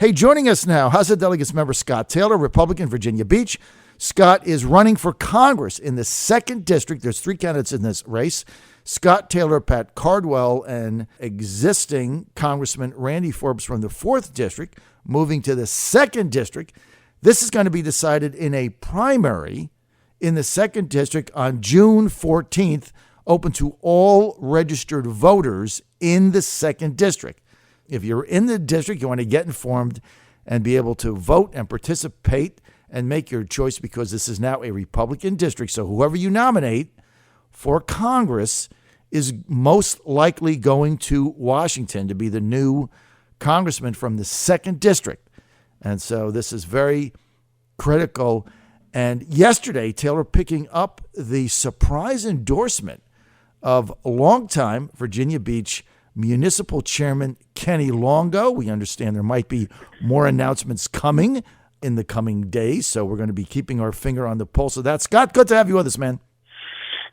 Hey, joining us now, House of Delegates member Scott Taylor, Republican, Virginia Beach. Scott is running for Congress in the 2nd District. There's 3 candidates in this race. Scott Taylor, Pat Cardwell, and existing Congressman Randy Forbes from the 4th District, moving to the 2nd District. This is going to be decided in a primary in the 2nd District on June 14th, open to all registered voters in the 2nd District. If you're in the district, you want to get informed and be able to vote and participate and make your choice, because this is now a Republican district. So whoever you nominate for Congress is most likely going to Washington to be the new congressman from the 2nd District. And so this is very critical. And yesterday, Taylor picking up the surprise endorsement of longtime Virginia Beach Municipal Chairman Kenny Longo. We understand there might be more announcements coming in the coming days, so we're going to be keeping our finger on the pulse of that. Scott, good to have you with us, man.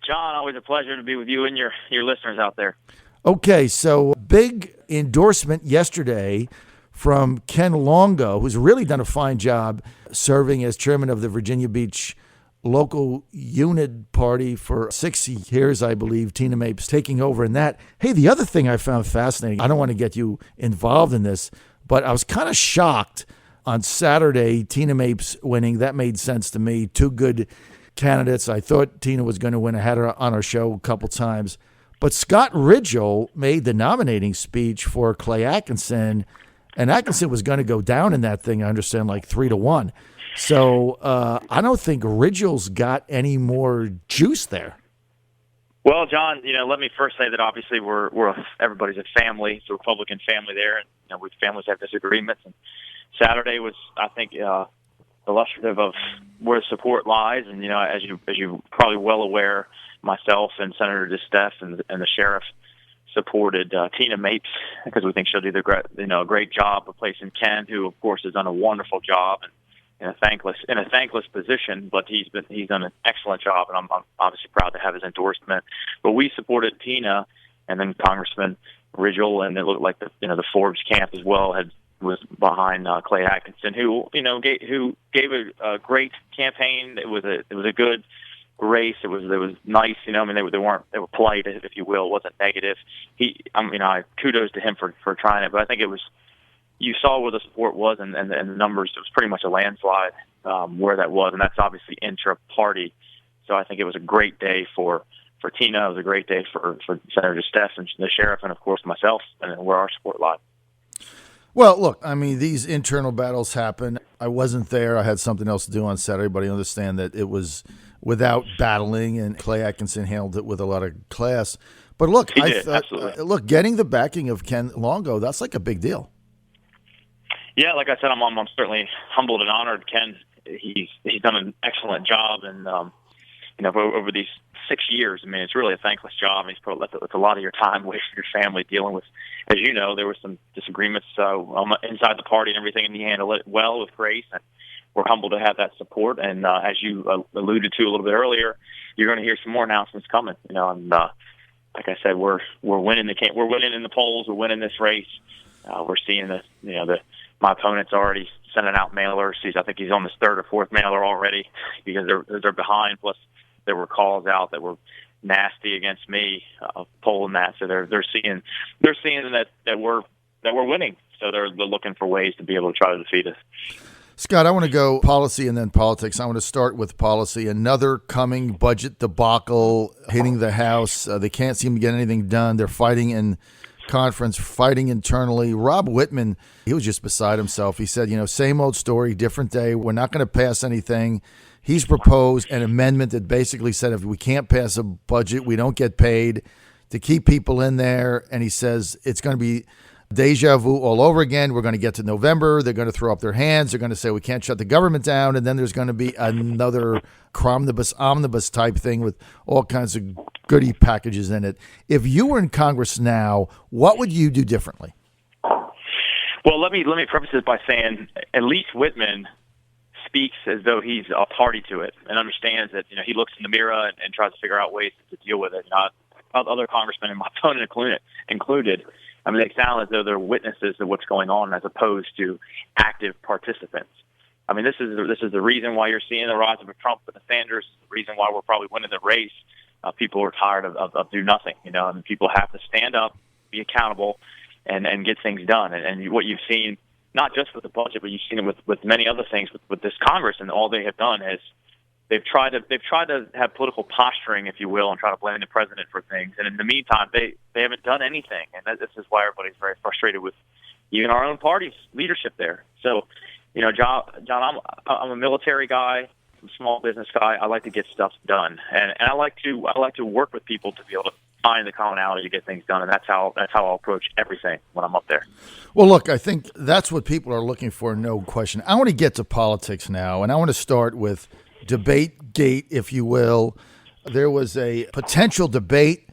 John, always a pleasure to be with you and your listeners out there. Okay, so big endorsement yesterday from Ken Longo, who's really done a fine job serving as chairman of the Virginia Beach local unit party for 6 years, I believe. Tina Mapes taking over in that. Hey, the other thing I found fascinating, I don't want to get you involved in this, but I was kind of shocked on Saturday, Tina Mapes winning. That made sense to me. 2 good candidates. I thought Tina was going to win. I had her on our show a couple times. But Scott Ridgell made the nominating speech for Clay Atkinson, and Atkinson was going to go down in that thing, I understand, like 3-1. So I don't think Ridgell's got any more juice there. Well, John, let me first say that obviously everybody's a family. It's a Republican family there, and we families have disagreements. And Saturday was, I think, illustrative of where support lies. And as you probably well aware, myself and Senator DeStef and the sheriff supported Tina Mapes because we think she'll do a great job replacing Ken, who of course has done a wonderful job and in a thankless position, but he's done an excellent job, and I'm obviously proud to have his endorsement. But we supported Tina, and then Congressman Ridgell, and it looked like the Forbes camp as well was behind Clay Atkinson, who gave a great campaign. It was a good race. It was nice. They were polite, if you will. It wasn't negative. I kudos to him for trying it, but I think it was. You saw where the support was and the numbers. It was pretty much a landslide where that was, and that's obviously intra-party. So I think it was a great day for Tina. It was a great day for Senator DeStef and the sheriff, and of course myself, and where our support lies. Well, look, these internal battles happen. I wasn't there. I had something else to do on Saturday, but I understand that it was without battling, and Clay Atkinson handled it with a lot of class. But look, absolutely. Getting the backing of Ken Longo, that's like a big deal. Yeah, like I said, I'm certainly humbled and honored. Ken, he's done an excellent job, and over these 6 years, it's really a thankless job. He's probably left a lot of your time away from your family dealing with, as you know, there were some disagreements inside the party and everything, and he handled it well with grace. And we're humbled to have that support. And as you alluded to a little bit earlier, you're going to hear some more announcements coming. And like I said, we're winning we're winning in the polls. We're winning this race. We're seeing my opponent's already sending out mailers. I think he's on his 3rd or 4th mailer already because they're behind. Plus, there were calls out that were nasty against me, polling that. So they're seeing that we're winning. So they're looking for ways to be able to try to defeat us. Scott, I want to go policy and then politics. I want to start with policy. Another coming budget debacle hitting the House. They can't seem to get anything done. They're fighting in conference, fighting internally. Rob Whitman, he was just beside himself. He said, same old story, different day. We're not going to pass anything. He's proposed an amendment that basically said if we can't pass a budget, we don't get paid, to keep people in there. And he says it's going to be deja vu all over again. We're going to get to November. They're going to throw up their hands. They're going to say we can't shut the government down. And then there's going to be another omnibus type thing with all kinds of goodie packages in it. If you were in Congress now, what would you do differently? Well, let me preface this by saying at least Whitman speaks as though he's a party to it and understands that he looks in the mirror and tries to figure out ways to deal with it. other congressmen and my opponent included, I mean, they sound as though they're witnesses of what's going on as opposed to active participants. I mean, this is the reason why you're seeing the rise of Trump and the Sanders. The reason why we're probably winning the race. People are tired of do nothing, and people have to stand up, be accountable, and get things done. And what you've seen, not just with the budget, but you've seen it with many other things with this Congress, and all they have done is they've tried to have political posturing, if you will, and try to blame the president for things. And in the meantime, they haven't done anything, and this is why everybody's very frustrated with even our own party's leadership there. So, John, I'm a military guy, I'm a small business guy. I like to get stuff done, and I like to work with people to be able to find the commonality to get things done, and that's how I'll approach everything when I'm up there. Well, look, I think that's what people are looking for, no question. I want to get to politics now, and I want to start with debate gate, if you will. There was a potential debate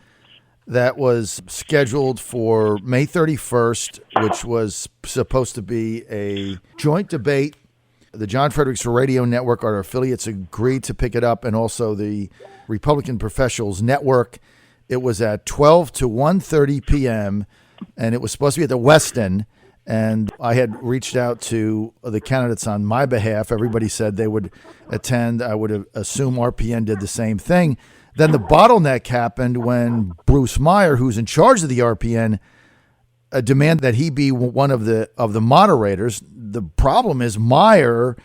that was scheduled for May 31st, which was supposed to be a joint debate. The John Fredericks Radio Network, our affiliates, agreed to pick it up, and also the Republican Professionals Network. It was at 12 to 1:30 p.m., and it was supposed to be at the Westin. And I had reached out to the candidates on my behalf. Everybody said they would attend. I would assume RPN did the same thing. Then the bottleneck happened when Bruce Meyer, who's in charge of the RPN, demanded that he be one of the moderators. The problem is Meyer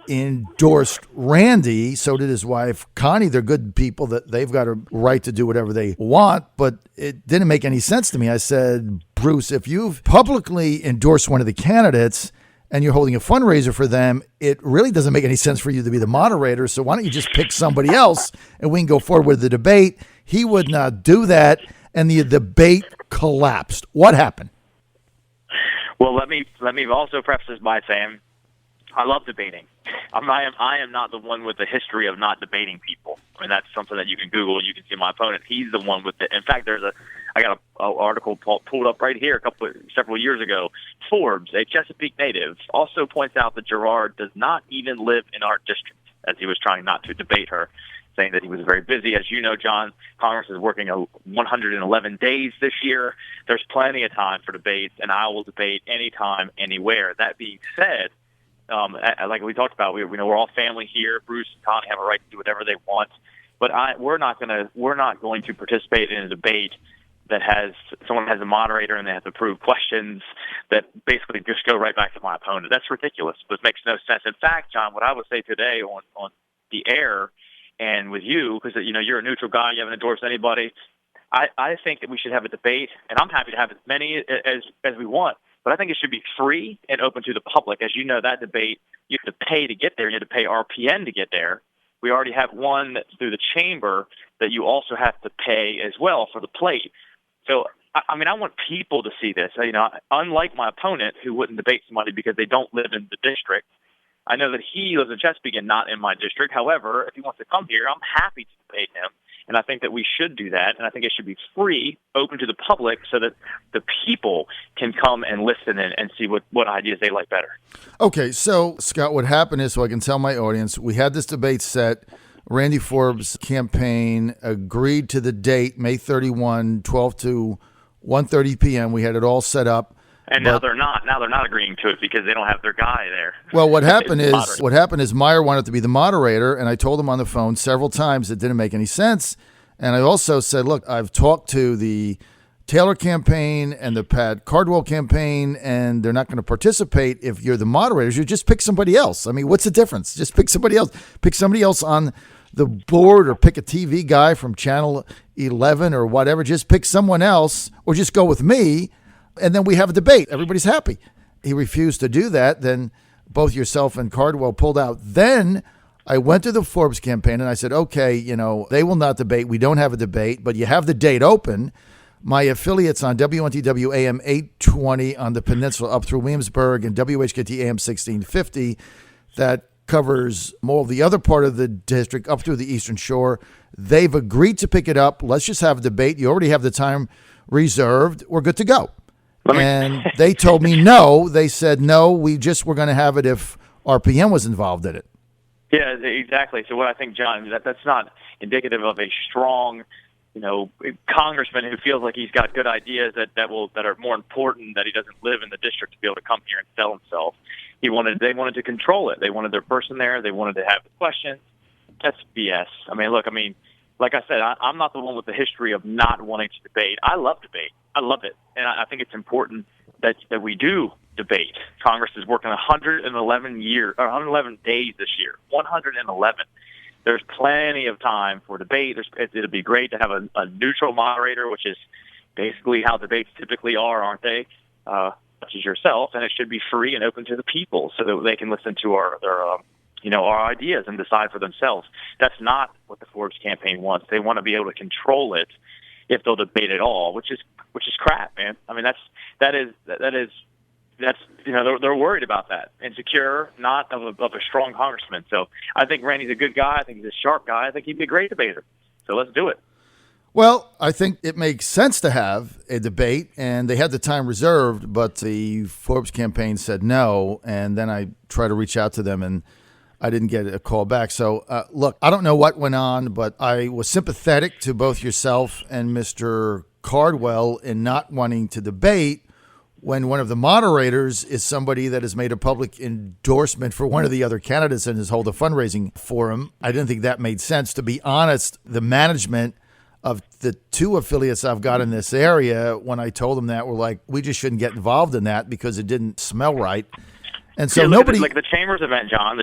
endorsed Randy. So did his wife, Connie. They're good people that they've got a right to do whatever they want. But it didn't make any sense to me. I said, Bruce, if you've publicly endorsed one of the candidates and you're holding a fundraiser for them, it really doesn't make any sense for you to be the moderator. So why don't you just pick somebody else and we can go forward with the debate? He would not do that, and the debate collapsed. What happened? Well, let me also preface this by saying I love debating. I am not the one with the history of not debating people. I mean, that's something that you can Google. You can see my opponent. He's the one with it. In fact, I got an article pulled up right here several years ago. Forbes, a Chesapeake native, also points out that Gerard does not even live in our district, as he was trying not to debate her, saying that he was very busy. As you know, John, Congress is working 111 days this year. There's plenty of time for debates, and I will debate anytime, anywhere. That being said, like we talked about, we're all family here. Bruce and Connie have a right to do whatever they want, but we're not going to participate in a debate that someone has a moderator and they have to prove questions that basically just go right back to my opponent. That's ridiculous. But it makes no sense. In fact, John, what I would say today on the air and with you, because you're a neutral guy, you haven't endorsed anybody, I think that we should have a debate, and I'm happy to have as many as we want. But I think it should be free and open to the public. As you know, that debate, you have to pay to get there. You have to pay RPN to get there. We already have one that's through the chamber that you also have to pay as well for the plate. So, I want people to see this. Unlike my opponent, who wouldn't debate somebody because they don't live in the district, I know that he lives in Chesapeake and not in my district. However, if he wants to come here, I'm happy to debate him. And I think that we should do that. And I think it should be free, open to the public, so that the people can come and listen and see what ideas they like better. Okay, so, Scott, what happened is, so I can tell my audience, we had this debate set. Randy Forbes' campaign agreed to the date, May 31, 12 to 1:30 p.m. We had it all set up. And now they're not. Now they're not agreeing to it because they don't have their guy there. Well, what happened is Meyer wanted to be the moderator, and I told him on the phone several times it didn't make any sense. And I also said, look, I've talked to the Taylor campaign and the Pat Cardwell campaign, and they're not going to participate if you're the moderators. You just pick somebody else. I mean, what's the difference? Just pick somebody else. Pick somebody else on the board, or pick a TV guy from Channel 11 or whatever. Just pick someone else, or just go with me. And then we have a debate. Everybody's happy. He refused to do that. Then both yourself and Cardwell pulled out. Then I went to the Forbes campaign and I said, okay, they will not debate. We don't have a debate, but you have the date open. My affiliates on WNTW AM 820 on the peninsula up through Williamsburg and WHKT AM 1650 that covers more of the other part of the district up through the Eastern Shore. They've agreed to pick it up. Let's just have a debate. You already have the time reserved. We're good to go. And they told me no. They said, no, we're going to have it if RPM was involved in it. Yeah, exactly. So what I think, John, that's not indicative of a strong congressman who feels like he's got good ideas that are more important, that he doesn't live in the district to be able to come here and sell himself. They wanted to control it. They wanted their person there. They wanted to have the questions. That's BS. Like I said, I'm not the one with the history of not wanting to debate. I love debate. I love it, and I think it's important that we do debate. Congress is working 111 days this year. 111. There's plenty of time for debate. It'd be great to have a neutral moderator, which is basically how debates typically are, aren't they? Such as yourself, and it should be free and open to the people so that they can listen to our ideas and decide for themselves. That's not what the Forbes campaign wants. They want to be able to control it if they'll debate at all, which is crap, man. They're worried about that. Insecure, not of a strong congressman. So I think Randy's a good guy. I think he's a sharp guy. I think he'd be a great debater. So let's do it. Well, I think it makes sense to have a debate, and they had the time reserved, but the Forbes campaign said no, and then I tried to reach out to them, and I didn't get a call back. So, look, I don't know what went on, but I was sympathetic to both yourself and Mr. Cardwell in not wanting to debate when one of the moderators is somebody that has made a public endorsement for one of the other candidates and has held a fundraising forum. I didn't think that made sense. To be honest, the management of the two affiliates I've got in this area, when I told them that, were like, we just shouldn't get involved in that because it didn't smell right. And so nobody... Like the Chambers event, John,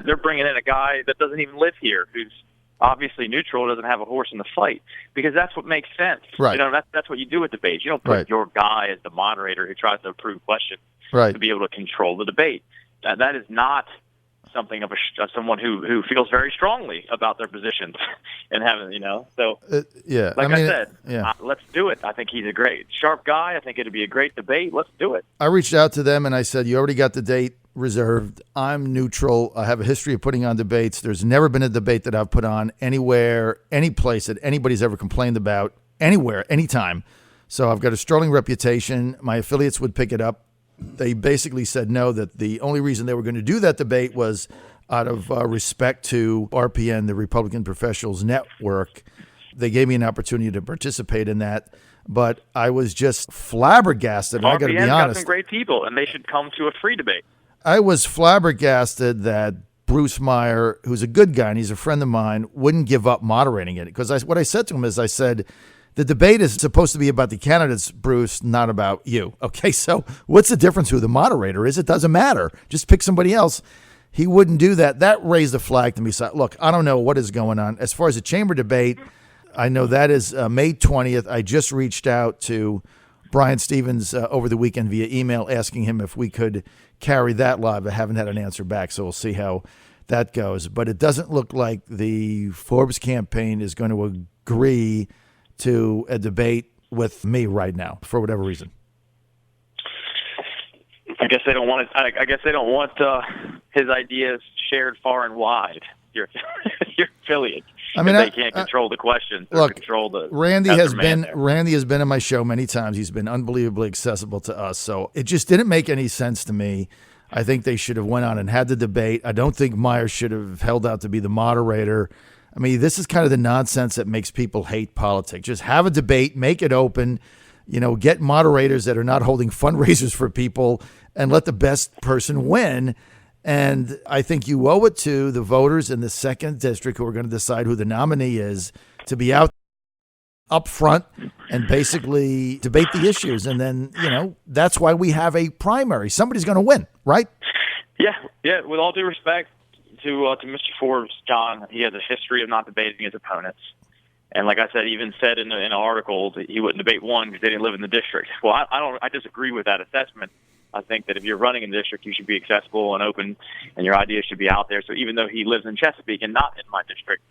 they're bringing in a guy that doesn't even live here, who's obviously neutral, doesn't have a horse in the fight, because that's what makes sense. Right. That's what you do with debates. You don't put your guy as the moderator who tries to approve questions to be able to control the debate. That is not something of someone who feels very strongly about their positions and having, so let's do it. I think he's a great sharp guy. I think it'd be a great debate. Let's do it. I reached out to them and I said, you already got the date reserved. I'm neutral. I have a history of putting on debates. There's never been a debate that I've put on anywhere, any place that anybody's ever complained about, anywhere, anytime. So I've got a sterling reputation. My affiliates would pick it up. They basically said no, that the only reason they were going to do that debate was out of respect to RPN, the Republican Professionals Network. They gave me an opportunity to participate in that, but I was just flabbergasted. I got to be honest. Got some great people, and they should come to a free debate. I was flabbergasted that Bruce Meyer, who's a good guy and he's a friend of mine, wouldn't give up moderating it. Because what I said to him is, I said, the debate is supposed to be about the candidates, Bruce, not about you. Okay, so what's the difference who the moderator is? It doesn't matter. Just pick somebody else. He wouldn't do that. That raised a flag to me. So, look, I don't know what is going on. As far as the chamber debate, I know that is May 20th. I just reached out to Brian Stevens over the weekend via email asking him if we could carry that live. I haven't had an answer back, so we'll see how that goes. But it doesn't look like the Forbes campaign is going to agree to a debate with me right now for whatever reason. I guess they don't want it. I guess they don't want his ideas shared far and wide. Your affiliate. They can't control the questions. Look, control the Randy has been on my show many times. He's been unbelievably accessible to us. So it just didn't make any sense to me. I think they should have went on and had the debate. I don't think Meyer should have held out to be the moderator. This is kind of the nonsense that makes people hate politics. Just have a debate, make it open, get moderators that are not holding fundraisers for people, and let the best person win. And I think you owe it to the voters in the 2nd District who are going to decide who the nominee is to be out up front and basically debate the issues. And then, that's why we have a primary. Somebody's going to win, right? Yeah. With all due respect to Mr. Forbes, John, he has a history of not debating his opponents. And like I said, even said in an article that he wouldn't debate one because they didn't live in the district. Well, I disagree with that assessment. I think that if you're running in the district, you should be accessible and open, and your ideas should be out there. So even though he lives in Chesapeake and not in my district,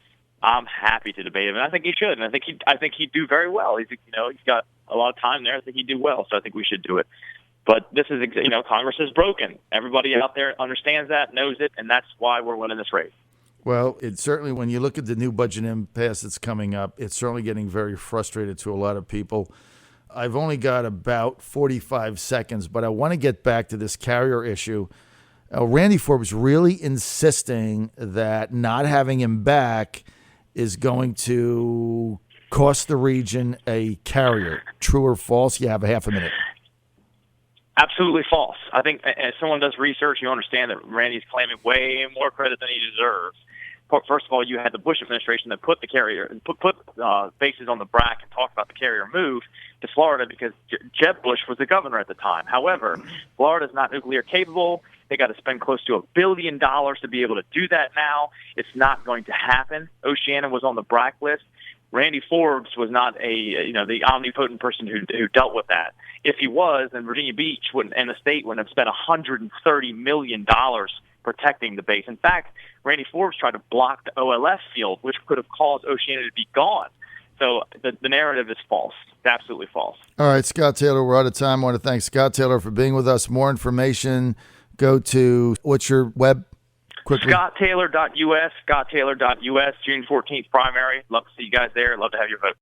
I'm happy to debate him, and I think he should. And I think he'd do very well. He's got a lot of time there. I think he'd do well. So I think we should do it. But this is Congress is broken. Everybody out there understands that, knows it, and that's why we're winning this race. Well, it's certainly, when you look at the new budget impasse that's coming up, it's certainly getting very frustrated to a lot of people. I've only got about 45 seconds, but I want to get back to this carrier issue. Randy Forbes really insisting that not having him back is going to cost the region a carrier. True or false? You have a half a minute. Absolutely false. I think as someone does research, you understand that Randy's claiming way more credit than he deserves. First of all, you had the Bush administration that put the carrier, put bases on the BRAC and talked about the carrier move to Florida because Jeb Bush was the governor at the time. However, Florida's not nuclear capable. They got to spend close to $1 billion to be able to do that now. It's not going to happen. Oceana was on the BRAC list. Randy Forbes was not the omnipotent person who dealt with that. If he was, then Virginia Beach and the state wouldn't have spent $130 million protecting the base. In fact, Randy Forbes tried to block the OLF field, which could have caused Oceana to be gone. So the narrative is false. It's absolutely false. All right, Scott Taylor, we're out of time. I want to thank Scott Taylor for being with us. More information, go to, what's your web? Quickly. ScottTaylor.us, ScottTaylor.us, June 14th primary. Love to see you guys there. Love to have your vote.